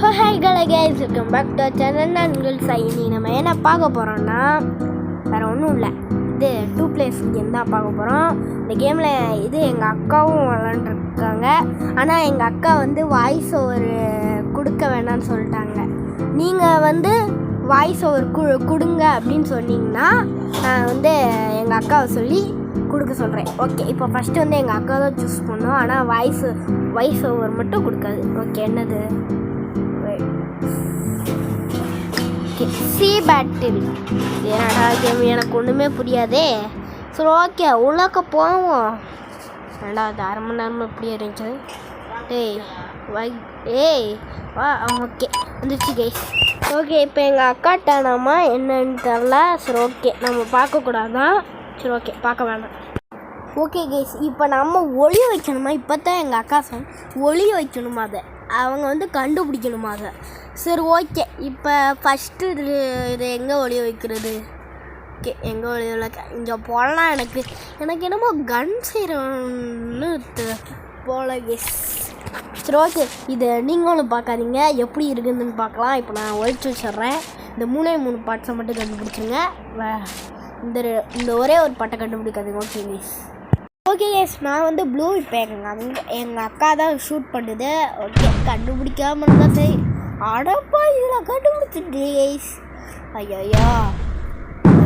So hi guys, welcome back to our channel. நான் உங்கள் சைனி. நம்ம என்ன பார்க்க போகிறோன்னா வேறு ஒன்றும் இல்லை, இது 2 players கேம் தான் பார்க்க போகிறோம். இந்த கேமில் இது எங்கள் அக்காவும் விளாண்டுருக்காங்க. ஆனால் எங்கள் அக்கா வந்து வாய்ஸ் ஓவர் கொடுக்க வேணான்னு சொல்லிட்டாங்க. நீங்கள் வாய்ஸ் ஓவர் கொடுங்க அப்படின்னு சொன்னீங்கன்னா நான் எங்கள் அக்காவை சொல்லி கொடுக்க சொல்கிறேன். ஓகே, இப்போ ஃபஸ்ட்டு எங்கள் அக்கா தான் சூஸ் பண்ணோம். ஆனால் வாய்ஸ் ஓவர் மட்டும் கொடுக்காது. ஓகே, என்னது சி பேட்டில் ஏடா கேம், எனக்கு ஒன்றுமே புரியாதே. சரி ஓகே, உள்ளாக்க போவோம். ரெண்டாவது அரை மணி நேரமாக எப்படி இருந்துச்சு. வா. ஓகே வந்துச்சு கைஸ். ஓகே, இப்போ எங்கள் அக்காட்ட நாம என்னன்னு தெரில. சரி ஓகே, நம்ம பார்க்கக்கூடாதான். சரி ஓகே, பார்க்க வேண்டாம். ஓகே கைஸ், இப்போ நம்ம ஒளிய வைக்கணுமா? இப்போ தான் எங்கள் அக்கா ஒளிய வைக்கணுமா, அதை அவங்க கண்டுபிடிக்கணுமா அதை. சரி ஓகே, இப்போ ஃபஸ்ட்டு இது எங்கே ஒளிய வைக்கிறது? ஓகே, எங்கே ஒளிய வைக்க இங்கே போடலாம். எனக்கு என்னமோ கன் செய்கிறோன்னு போல கைஸ். சரி ஓகே, இது நீங்களும் பார்க்காதீங்க, எப்படி இருக்குதுன்னு பார்க்கலாம். இப்போ நான் ஒழிச்சு வச்சிட்றேன். இந்த 3 பார்ட்ஸை மட்டும் கண்டுபிடிச்சிருங்க. இந்த ஒரே ஒரு பாட்டை கண்டுபிடிக்காதுங்க. Okay guys. ஓகே கைஸ், நான் ப்ளூ. இப்போ எங்கள் அக்கா தான் ஷூட் பண்ணுது. ஓகே, கண்டுபிடிக்காம இருந்தால் சரி. அடப்பா, இதில் கண்டுபிடிச்சிட்டு கைஸ். ஐயா,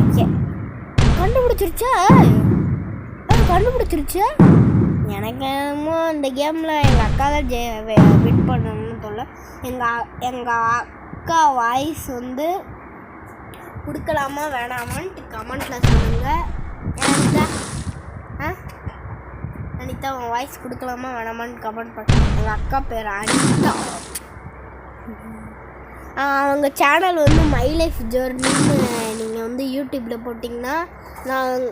ஓகே கண்டுபிடிச்சிருச்சா? எனக்கு என்னமோ இந்த கேமில் எங்கள் அக்கா தான் வின் பண்ணணும்னு சொல்ல. எங்கள் அக்கா வாய்ஸ் கொடுக்கலாமா வேணாமான்ட்டு கமெண்ட்டில் சொல்லுங்கள். அனிதா, உன் வாய்ஸ் கொடுக்கலாமா வேணாமான்னு கமெண்ட் பண்ண. எங்கள் அக்கா பேர் அனிதா. அவங்க சேனல் மை லைஃப் ஜர்னின்னு நீங்கள் யூடியூப்பில் போட்டிங்கன்னா நான்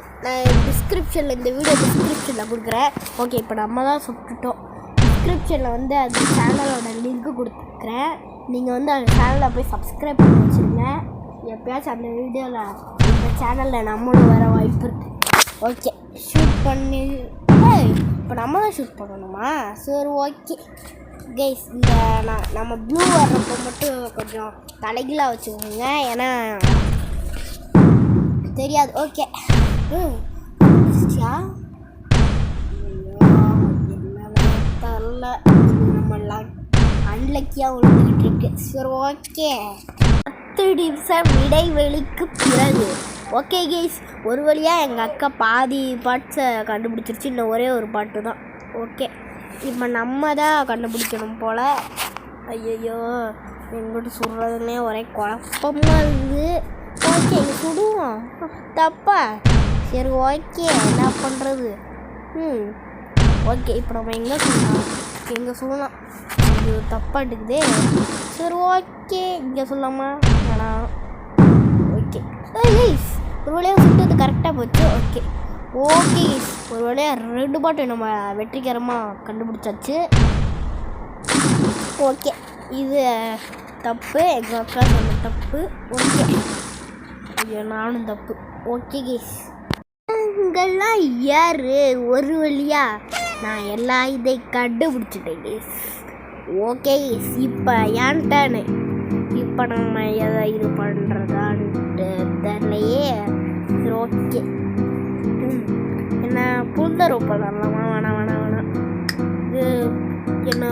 டிஸ்கிரிப்ஷனில் இந்த வீடியோ டிஸ்கிரிப்ஷனில் கொடுக்குறேன். ஓகே, இப்போ நம்ம தான் சுட்டுட்டோம். டிஸ்கிரிப்ஷனில் அந்த சேனலோட லிங்க்கு கொடுத்துருக்குறேன். நீங்கள் அந்த சேனலில் போய் சப்ஸ்கிரைப் பண்ணி வச்சுருங்க. எப்போயாச்சும் அந்த வீடியோவில் இந்த சேனலில் நம்மளும் வர வாய்ப்பு இருக்குது. ஓகே, ஷூட் பண்ணி இப்போ நம்ம தான் ஷூட் பண்ணணுமா? சரி ஓகே கைஸ், இந்த நம்ம ப்ளூ வர்றப்போ மட்டும் கொஞ்சம் தலைகீழாக வச்சுக்கோங்க, ஏன்னா தெரியாது. ஓகே, தெரில, நம்ம அன்லக்கியாக விழுந்துக்கிட்டு இருக்கு. சரி ஓகே, 10 நிமிஷம் இடைவெளிக்கு பிறகு. ஓகே கைஸ், ஒரு வழியாக எங்கள் அக்கா பாதி பாட்ஸை கண்டுபிடிச்சிருச்சு. இன்னும் ஒரே ஒரு பாட்டு தான். ஓகே, இப்போ நம்ம தான் கண்டுபிடிக்கணும் போல். ஐயோ, எங்கிட்ட சுடுறதுன்னே ஒரே குழப்பமாக இருக்குது. ஓகே, இங்கே சுடுவோம். தப்பா? சரி ஓகே, என்ன பண்ணுறது? ஓகே, இப்போ நம்ம எங்கே சொல்லலாம்? இது தப்பாட்டுக்குதே. சரி ஓகே, இங்கே சொல்லலாமா வேணாம்? ஓகே ஒரு வழியாக சுட்டது கரெக்டாக போச்சு. ஓகே ஒரு வழியாக 2 பாட்டு நம்ம வெற்றிகரமாக கண்டுபிடிச்சாச்சு. ஓகே, இது தப்பு, எங்கள் அக்கா சொன்ன தப்பு. ஓகே, ஐயோ நானும் தப்பு. ஓகே கைஸ், இங்கெல்லாம் யார்? ஒரு வழியாக நான் எல்லாம் இதை கண்டுபிடிச்சிட்டேன் கைஸ். ஓகே கைஸ், இப்போ ஏன்ட்டானு இப்போ நம்ம எதை இது பண்ணுறதான்ட்டு தெரியலையே. சரி ஓகே, என்ன புல்தரோ பண்ணலாமா? வேணாம். இது என்ன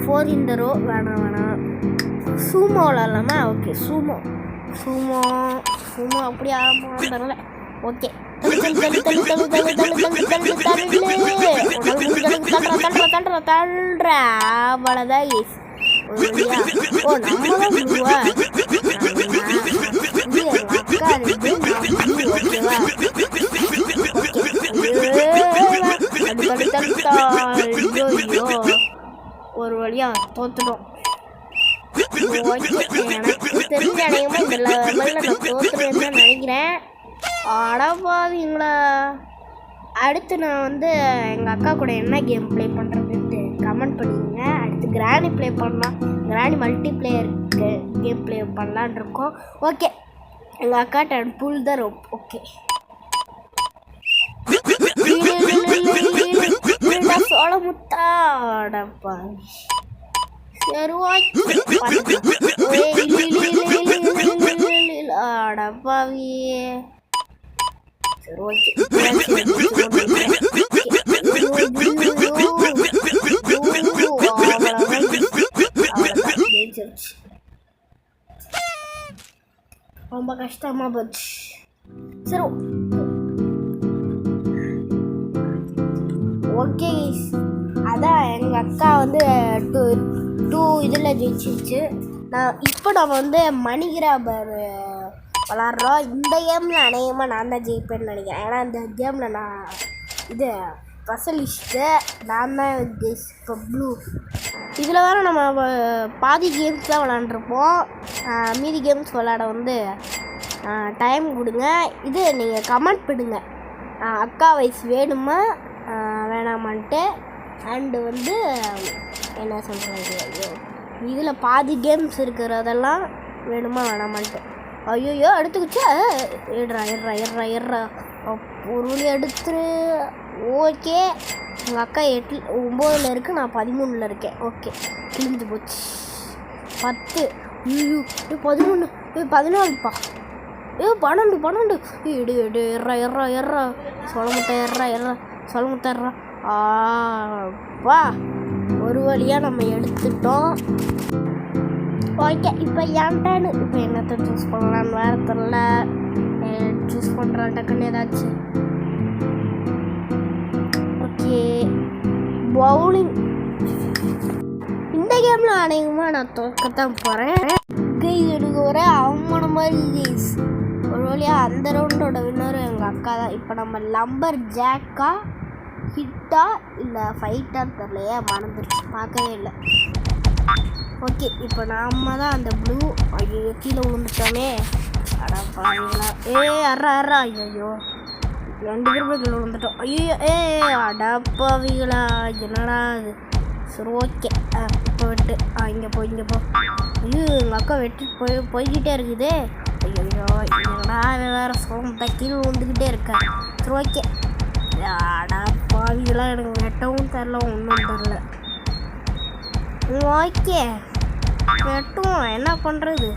4 in the row வேணாம். சூமோ விளாட்லாமா? ஓகே, சூமோ அப்படி ஆரம்பம் தரல. ஓகே, தள்ளுற அவ்வளோதான் கைஸ். ஒரு வழியா தோத்துடும். எனக்கு தெரிஞ்ச அடையமா இந்த லெவலில் நான் தோத்துருவேன்னு தான் நினைக்கிறேன். அடப்பாவீங்களா. அடுத்து நான் எங்கள் அக்கா கூட என்ன கேம் ப்ளே பண்ணுறதுன்ட்டு கமெண்ட் பண்ணிடுங்க. அடுத்து கிராணி ப்ளே பண்ணலாம், கிராணி மல்டிப்ளேயர் கேம் ப்ளே பண்ணலான் இருக்கோம். ஓகே, எங்கள் அக்காட்ட புல் த ரோப். ஓகே, சோழ முத்தாடப்பா. சரி அடப்பாவி. சரி ஓகே ரொம்ப கஷ்டமா போச்சு. சரி ஓகே அதான் எங்கள் அக்கா வந்து டூ இதில் ஜெயிச்சிருச்சு. இப்போ நம்ம வந்து மணி கிராபர் விளாட்றோம். இந்த கேமில் அநேகமாக நான் தான் ஜெயிப்பேன்னு நினைக்கிறேன். ஏன்னா இந்த கேமில் நான் இது ஸ்பெஷலிஸ்ட்டு நான் தான் ஜெயிச்சு. இப்போ ப்ளூ இதில் வேறு நம்ம பாதி கேம்ஸ் தான் விளாண்டுருப்போம். மீதி கேம்ஸ் விளாட வந்து டைம் கொடுங்க. இது நீங்கள் கமெண்ட் பண்ணுங்க அக்கா வயசு வேணுமா வேணாமான்ட்டு. அண்டு வந்து என்ன சொல்கிறது, இதில் பாதி கேம்ஸ் இருக்கிறதெல்லாம் வேணுமா வேணாமான்ட்டு. ஐயோ எடுத்துக்கிச்சா எட்றா ஒரு வழி எடுத்துரு. ஓகே எங்கள் அக்கா 9 இருக்குது, நான் 13 இருக்கேன். ஓகே கிழிஞ்சு போச்சு. 10 ஐயோ 11 14பா 12 எடு எட்றா சொல்ல முட்டை வா ஒரு வழியாக நம்ம எடுத்துட்டோம். ஓகே இப்போ என் டேர்னு. இப்போ என்னத்தை சூஸ் பண்ணலான்னு வேறு தெரில. சூஸ் பண்ணுறேன் டக்குன்னு ஏதாச்சும். Okay bowling. இந்த கேமில் அநேகமாக நான் தோக்கத்தான் போகிறேன். எனக்கு ஒரே அவமானம் மாதிரி கைஸ். ஒரு வழியாக அந்த ரவுண்டோட வின்னர் எங்கள் அக்கா தான். இப்போ நம்ம லம்பர் ஜாக்கா ஹிட்டா இல்லை ஃபைட்டான்னு தெரியலையே, மறந்துருச்சு, பார்க்கவே இல்லை. ஓகே இப்போ நாம தான் அந்த ப்ளூ. ஐயோ கீழே விழுந்துட்டோமே. அடப்பாவீங்களா அறா ஐயோ 2 பேருமே கீழே விழுந்துட்டோம். ஐயோ அடப்பாவீங்களா என்னடா அது. சரி ஓகே இப்போ விட்டு இங்கே போ ஐயோ எங்கள் அக்கா வெட்டிட்டு போய்கிட்டே இருக்குது. ஐயோ என்னடா வேறு சோம்பை கீழே விழுந்துக்கிட்டே இருக்கேன். சரி ஓகே அடப்பாவீங்களா எனக்கு வெட்டவும் தெரில ஒன்றும் தெரில. ஓகே வெட்டும் என்ன பண்ணுறது.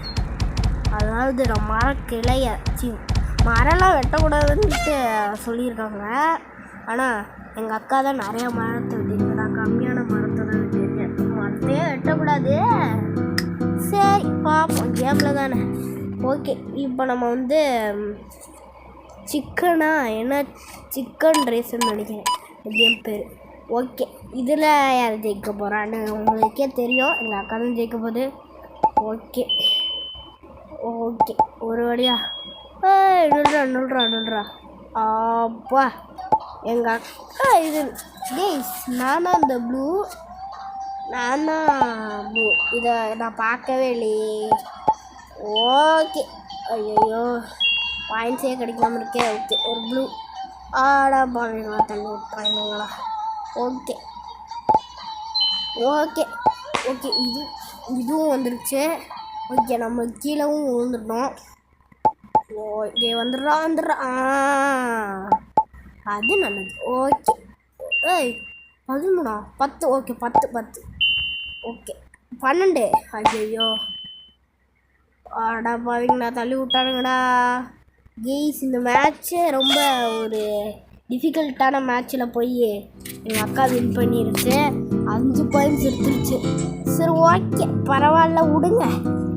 அதாவது நான் மரக்கிளைய மரம்லாம் வெட்டக்கூடாதுன்ட்டு சொல்லியிருக்காங்க. ஆனால் எங்கள் அக்கா தான் நிறையா மரத்தை வெட்டிருக்கு, நான் கம்மியான மரத்தை தான் வெட்டியிருக்கேன். மரத்தையே வெட்டக்கூடாது. சரி பார்ப்போம், கேமில் தானே. ஓகே இப்போ நம்ம வந்து சிக்கனா என்ன சிக்கன் ரைஸ்ன்னு நினைக்கிறேன் கேம் பேர். ஓகே இதில் யார் ஜெயிக்க போகிறான்னு உங்களுக்கே தெரியும். எங்கள் அக்கா தான் ஜெயிக்க போகுது. ஓகே ஒரு வழியா நுல்றா அப்பா எங்கள் அக்கா இது கேஸ். நான் தான் இந்த ப்ளூ இதை நான் பார்க்கவே இல்லையே. ஓகே ஐயோ பாயிண்ட்ஸே கிடைக்காம இருக்கே. ஓகே ஒரு ப்ளூ பாருங்களா தள்ளி விட்டுறாங்களா. ஓகே இதுவும் வந்துருச்சு. ஓகே நம்ம கீழவும் விழுந்துட்டோம். ஓகே வந்துடுறா அது நல்லது. ஓகே 13 10. Okay 10 okay 12. ஐயோ பாவிங்கடா தள்ளி விட்டானுங்கடா. கெய்ஸ் இந்த மேட்ச்சே ரொம்ப ஒரு டிஃபிகல்ட்டான மேட்ச்சில் போய் எங்கள் அக்கா வின் பண்ணிருச்சு. 5 பாயிண்ட்ஸ் எடுத்துருச்சு. சரி ஓகே பரவாயில்ல விடுங்க,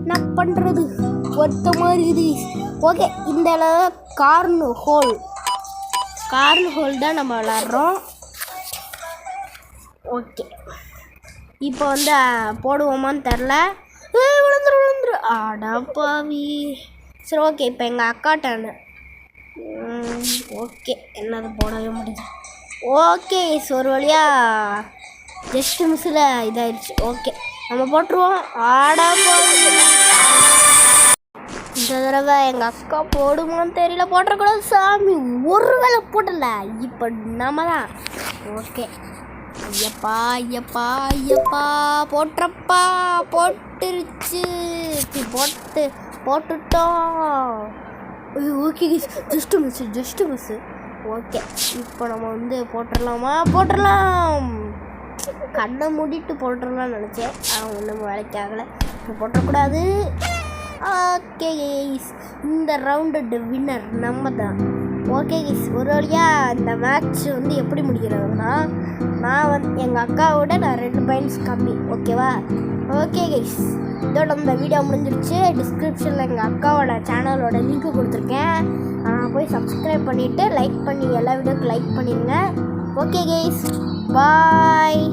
என்ன பண்ணுறது ஒருத்த மாதிரி இது. ஓகே இந்த கார்னு ஹோல் தான் நம்ம விளாட்றோம். ஓகே இப்போ வந்து போடுவோமான்னு தெரில. விழுந்துரு அடப்பாவி. சரி ஓகே இப்போ எங்கள் அக்காட்டானு. ஓகே என்னது போடவே முடியுது. ஓகே ஒரு வழியாக ஜஸ்ட் மிஸ்ஸில் இதாகிடுச்சு. ஓகே நம்ம போட்டுருவோம். இந்த தடவை எங்கள் அக்கா போடுமான்னு தெரியல. போட்டுறக்கூடாது சாமி, ஒரு வேளை போட்டல. இப்போ நம்ம தான். ஓகே ஐயப்பா போட்டுறப்பா போட்டுருச்சு. போட்டுட்டோம். Okay just miss. ஓகே இப்போ நம்ம வந்து போட்டுடலாம். கண்ணை மூடிட்டு போட்டுடலாம்னு நினச்சேன். ஒன்றும் வேலைக்கு ஆகலை. இப்போ போட்டக்கூடாது. ஓகே கைஸ், இந்த ரவுண்டு வின்னர் நம்ம தான். ஓகே கைஸ், ஒரு வழியாக இந்த மேட்ச் வந்து எப்படி முடிக்கிறதுனா, நான் எங்கள் அக்காவோட நான் 2 பாயிண்ட்ஸ் கம்மி. ஓகேவா? ஓகே கைஸ், இதோட இந்த வீடியோ முடிஞ்சிருச்சு. டிஸ்கிரிப்ஷனில் எங்கள் அக்காவோட சேனலோட லிங்க் கொடுத்துருக்கேன். போய் சப்ஸ்கிரைப் பண்ணிவிட்டு லைக் பண்ணி எல்லா வீடியோக்கும் லைக் பண்ணிடுங்க. ஓகே கைஸ், பாய்.